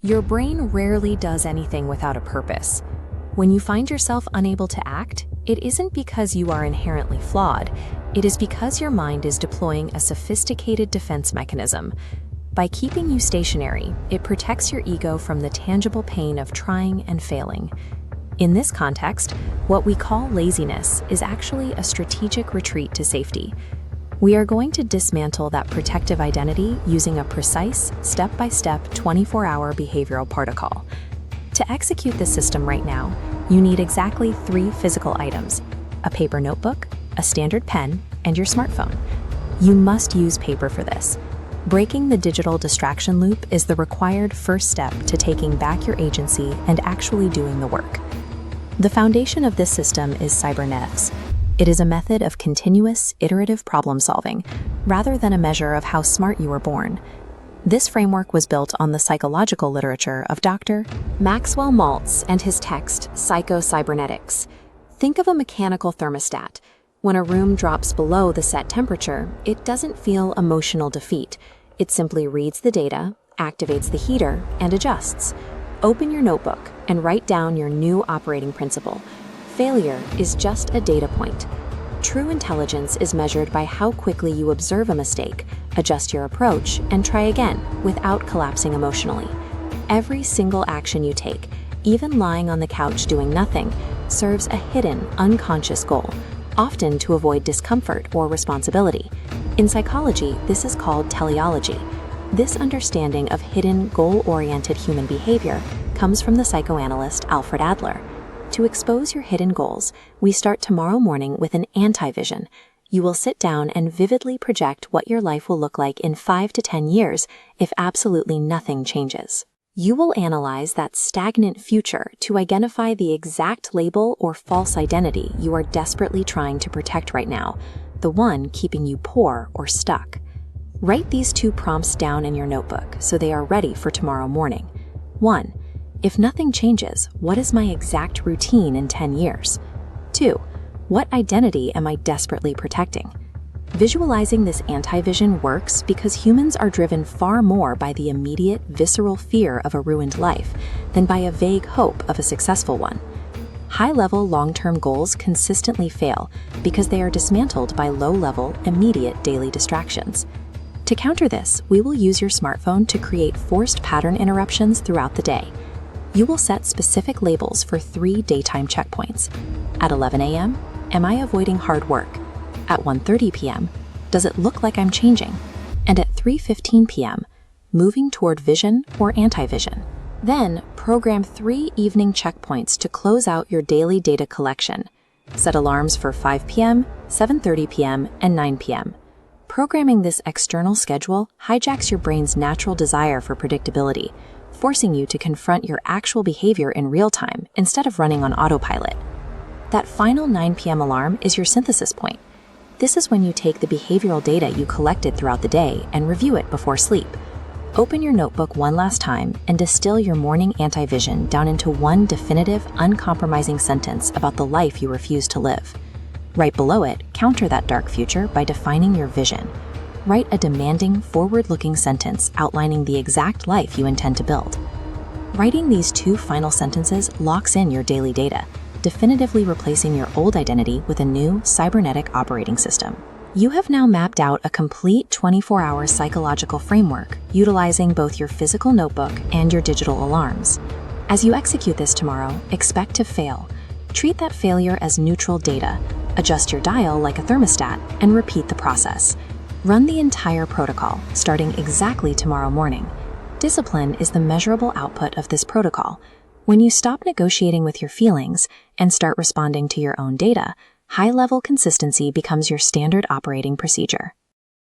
Your brain rarely does anything without a purpose. When you find yourself unable to act, it isn't because you are inherently flawed. It is because your mind is deploying a sophisticated defense mechanism. By keeping you stationary, it protects your ego from the tangible pain of trying and failing. In this context, what we call laziness is actually a strategic retreat to safety. We are going to dismantle that protective identity using a precise, step-by-step 24-hour behavioral protocol. To execute this system right now, you need exactly 3 physical items: a paper notebook, a standard pen, and your smartphone. You must use paper for this. Breaking the digital distraction loop is the required first step to taking back your agency and actually doing the work. The foundation of this system is cybernetics. It is a method of continuous, iterative problem solving, rather than a measure of how smart you were born. This framework was built on the psychological literature of Dr. Maxwell Maltz and his text, Psycho-Cybernetics. Think of a mechanical thermostat. When a room drops below the set temperature, it doesn't feel emotional defeat. It simply reads the data, activates the heater, and adjusts. Open your notebook and write down your new operating principle. Failure is just a data point. True intelligence is measured by how quickly you observe a mistake, adjust your approach, and try again without collapsing emotionally. Every single action you take, even lying on the couch doing nothing, serves a hidden, unconscious goal, often to avoid discomfort or responsibility. In psychology, this is called teleology. This understanding of hidden, goal-oriented human behavior comes from the psychoanalyst Alfred Adler. To expose your hidden goals, we start tomorrow morning with an anti-vision. You will sit down and vividly project what your life will look like in 5 to 10 years if absolutely nothing changes. You will analyze that stagnant future to identify the exact label or false identity you are desperately trying to protect right now, the one keeping you poor or stuck. Write these 2 prompts down in your notebook so they are ready for tomorrow morning. 1. If nothing changes, what is my exact routine in 10 years? 2. What identity am I desperately protecting? Visualizing this anti-vision works because humans are driven far more by the immediate, visceral fear of a ruined life than by a vague hope of a successful one. High-level, long-term goals consistently fail because they are dismantled by low-level, immediate daily distractions. To counter this, we will use your smartphone to create forced pattern interruptions throughout the day. You will set specific labels for 3 daytime checkpoints. At 11 a.m., am I avoiding hard work? At 1:30 p.m., does it look like I'm changing? And at 3:15 p.m., moving toward vision or anti-vision. Then, program 3 evening checkpoints to close out your daily data collection. Set alarms for 5 p.m., 7:30 p.m., and 9 p.m. Programming this external schedule hijacks your brain's natural desire for predictability, forcing you to confront your actual behavior in real time instead of running on autopilot. That final 9 p.m. alarm is your synthesis point. This is when you take the behavioral data you collected throughout the day and review it before sleep. Open your notebook one last time and distill your morning anti-vision down into one definitive, uncompromising sentence about the life you refuse to live. Right below it, counter that dark future by defining your vision. Write a demanding, forward-looking sentence outlining the exact life you intend to build. Writing these 2 final sentences locks in your daily data, definitively replacing your old identity with a new cybernetic operating system. You have now mapped out a complete 24-hour psychological framework utilizing both your physical notebook and your digital alarms. As you execute this tomorrow, expect to fail. Treat that failure as neutral data, adjust your dial like a thermostat, and repeat the process. Run the entire protocol, starting exactly tomorrow morning. Discipline is the measurable output of this protocol. When you stop negotiating with your feelings and start responding to your own data, high-level consistency becomes your standard operating procedure.